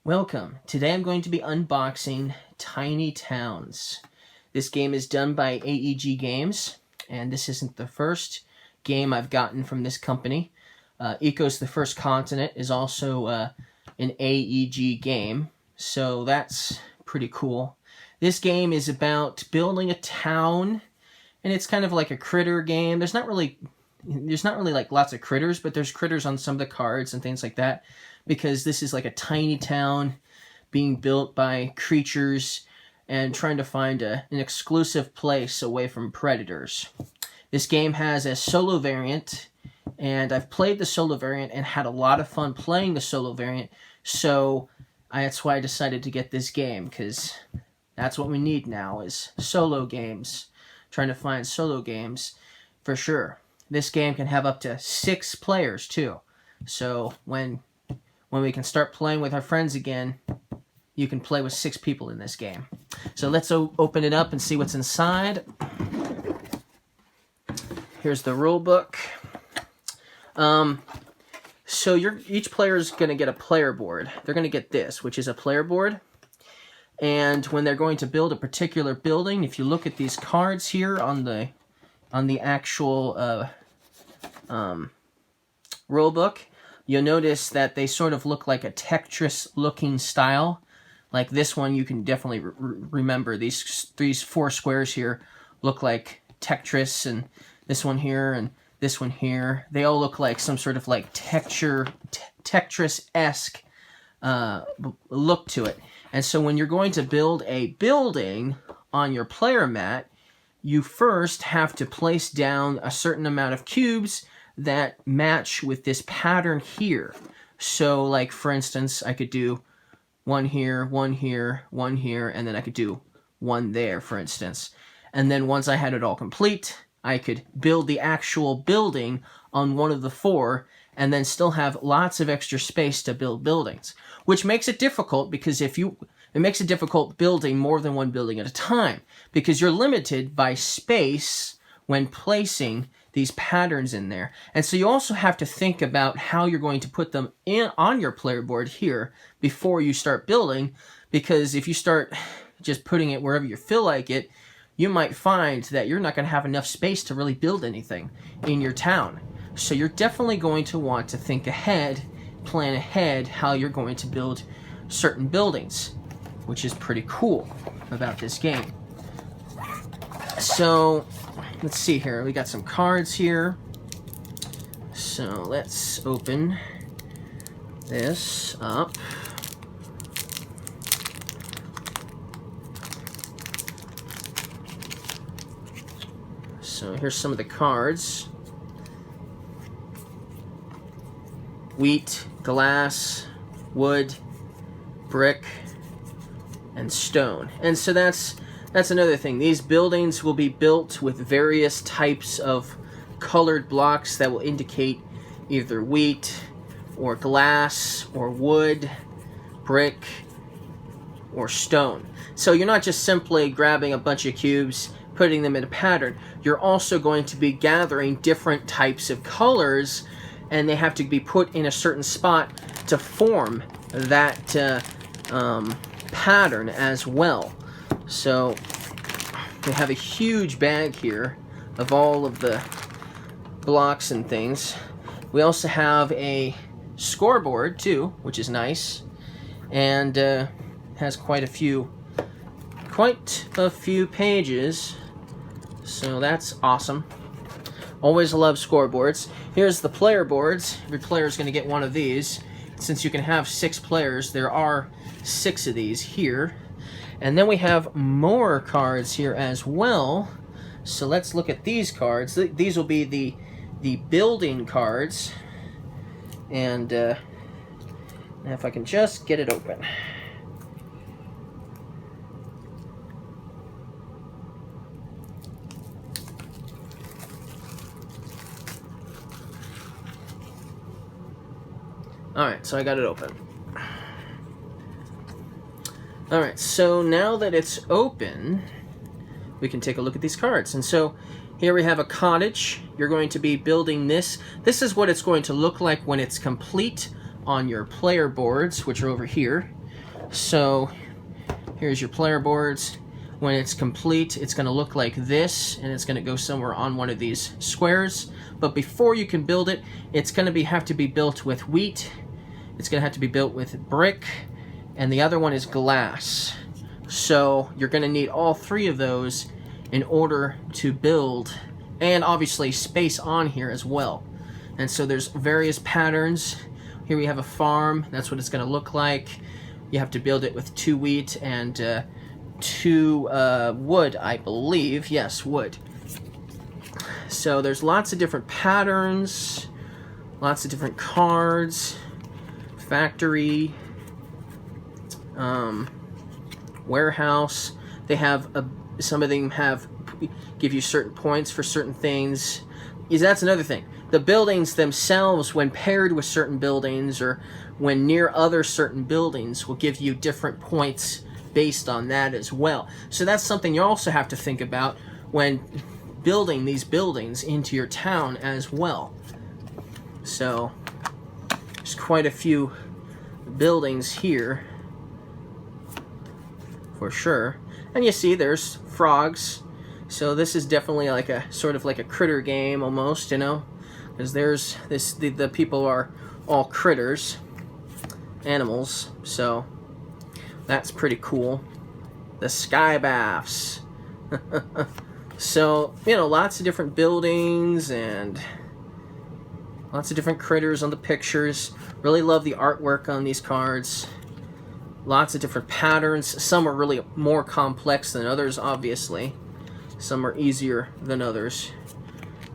Welcome. Today I'm going to be unboxing Tiny Towns. This game is done by AEG Games, and this isn't the first game I've gotten from this company. Ecos the First Continent is also an AEG game, so that's pretty cool. This game is about building a town, and it's kind of like a critter game. There's not really like lots of critters, but there's critters on some of the cards and things like that, because this is like a tiny town being built by creatures and trying to find an exclusive place away from predators. This game has a solo variant, and I've played the solo variant and had a lot of fun playing the solo variant, so that's why I decided to get this game, because that's what we need now, is solo games. Trying to find solo games for sure. This game can have up to 6 players too. So when we can start playing with our friends again, you can play with 6 people in this game. So let's open it up and see what's inside. Here's the rule book. So each player is going to get a player board. They're going to get this, which is a player board. And when they're going to build a particular building, if you look at these cards here on the actual rule book, you'll notice that they sort of look like a Tetris-looking style. Like this one, you can definitely remember these 4 squares here look like Tetris, and this one here and this one here. They all look like some sort of like Tetris-esque look to it. And so when you're going to build a building on your player mat, you first have to place down a certain amount of cubes that match with this pattern here. So like for instance, I could do 1 here, 1 here, 1 here, and then I could do 1 there, for instance. And then once I had it all complete, I could build the actual building on one of the 4 and then still have lots of extra space to build buildings, which makes it difficult because it makes it difficult building more than 1 building at a time, because you're limited by space when placing these patterns in there. And so you also have to think about how you're going to put them on your player board here before you start building, because if you start just putting it wherever you feel like it, you might find that you're not going to have enough space to really build anything in your town. So you're definitely going to want to think ahead, plan ahead how you're going to build certain buildings, which is pretty cool about this game. So let's see here. We got some cards here. So let's open this up. So here's some of the cards. Wheat, glass, wood, brick, and stone. And so that's another thing. These buildings will be built with various types of colored blocks that will indicate either wheat or glass or wood, brick, or stone. So you're not just simply grabbing a bunch of cubes, putting them in a pattern. You're also going to be gathering different types of colors, and they have to be put in a certain spot to form that pattern as well. So we have a huge bag here of all of the blocks and things. We also have a scoreboard too, which is nice, and has quite a few pages, so that's awesome. Always love scoreboards. Here's the player boards. Every player is going to get one of these. Since you can have 6 players, there are 6 of these here. And then we have more cards here as well. So let's look at these cards. These will be the building cards. And if I can just get it open. Alright, so I got it open. Alright, so now that it's open, we can take a look at these cards. And so here we have a cottage. You're going to be building this. This is what it's going to look like when it's complete on your player boards, which are over here. So here's your player boards. When it's complete, it's going to look like this, and it's going to go somewhere on one of these squares. But before you can build it, it's going to have to be built with wheat. It's going to have to be built with brick, and the other one is glass. So you're going to need all three of those in order to build, and obviously space on here as well. And so there's various patterns. Here we have a farm. That's what it's going to look like. You have to build it with 2 wheat and 2 wood, I believe. Yes, wood. So there's lots of different patterns, lots of different cards, factory, warehouse. They have some of them give you certain points for certain things. That's another thing. The buildings themselves, when paired with certain buildings or when near other certain buildings, will give you different points based on that as well. So that's something you also have to think about when building these buildings into your town as well. So there's quite a few buildings here for sure. And you see there's frogs. So this is definitely like a sort of like a critter game almost, you know, because there's this the people are all critters, animals. So that's pretty cool. The sky baths. So, you know, lots of different buildings and lots of different critters on the pictures. Really love the artwork on these cards. Lots of different patterns. Some are really more complex than others, obviously. Some are easier than others.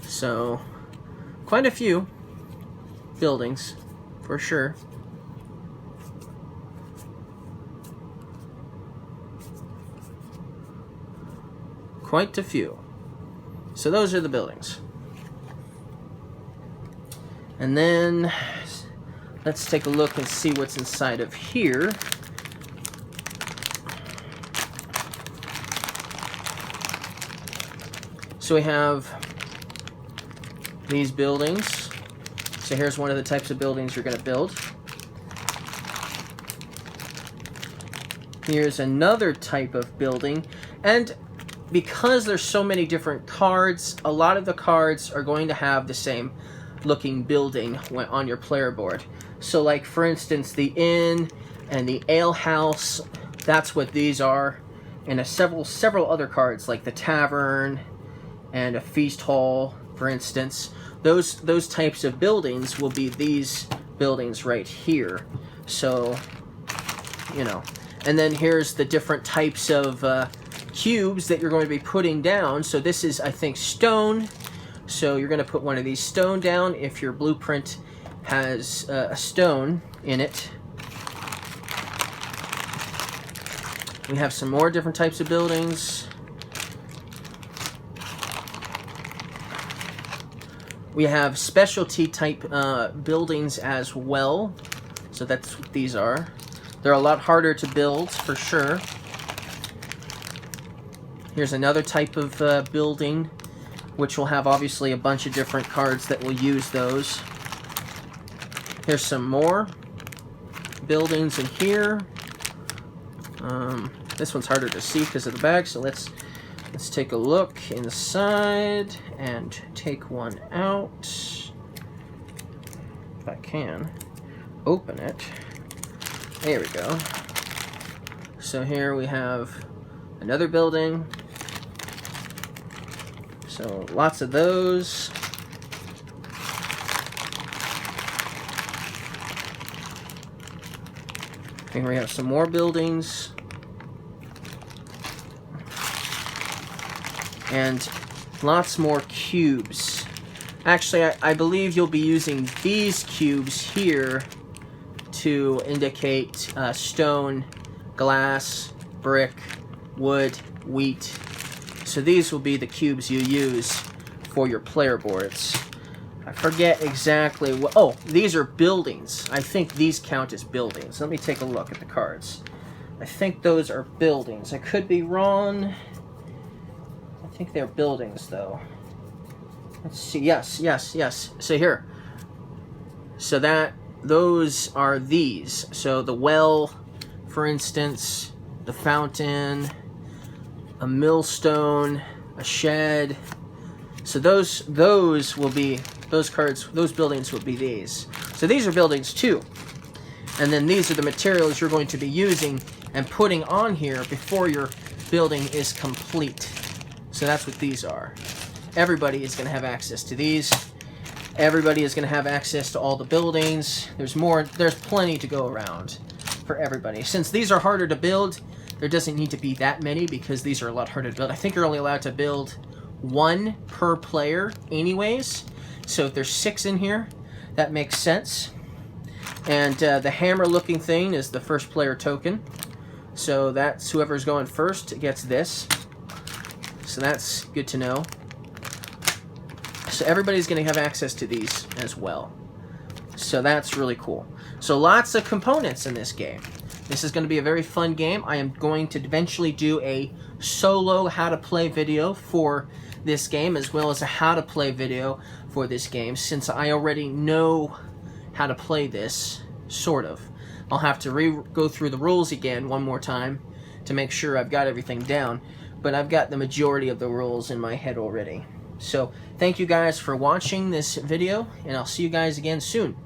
So, quite a few buildings, for sure. Quite a few. So those are the buildings. And then let's take a look and see what's inside of here. So we have these buildings. So here's one of the types of buildings you're going to build. Here's another type of building. And because there's so many different cards, a lot of the cards are going to have the same looking building on your player board. So like for instance the inn and the ale house, that's what these are. And several other cards like the tavern and a feast hall, for instance. Those types of buildings will be these buildings right here. So, you know. And then here's the different types of cubes that you're going to be putting down. So this is, I think, stone. So you're going to put one of these stone down if your blueprint has a stone in it. We have some more different types of buildings. We have specialty type buildings as well. So that's what these are. They're a lot harder to build for sure. Here's another type of building, which will have obviously a bunch of different cards that will use those. Here's some more buildings in here. This one's harder to see because of the bag, so let's take a look inside and take one out. If I can open it. There we go. So here we have another building. So lots of those. Here we have some more buildings. And lots more cubes. Actually, I believe you'll be using these cubes here to indicate stone, glass, brick, wood, wheat. So these will be the cubes you use for your player boards. I forget exactly what... Oh, these are buildings. I think these count as buildings. Let me take a look at the cards. I think those are buildings. I could be wrong. I think they're buildings, though. Let's see. Yes. So here. So those are these. So the well, for instance, the fountain, a millstone, a shed. So those will be those cards. Those buildings will be these. So these are buildings too. And then these are the materials you're going to be using and putting on here before your building is complete. So that's what these are. Everybody is going to have access to these. Everybody is going to have access to all the buildings. There's plenty to go around for everybody. Since these are harder to build, there doesn't need to be that many because these are a lot harder to build. I think you're only allowed to build 1 per player anyways. So if there's 6 in here, that makes sense. And the hammer looking thing is the first player token. So that's whoever's going first gets this. So that's good to know. So everybody's going to have access to these as well. So that's really cool. So lots of components in this game. This is going to be a very fun game. I am going to eventually do a solo how to play video for this game, as well as a how to play video for this game, since I already know how to play this, sort of. I'll have to go through the rules again one more time to make sure I've got everything down, but I've got the majority of the rules in my head already. So thank you guys for watching this video, and I'll see you guys again soon.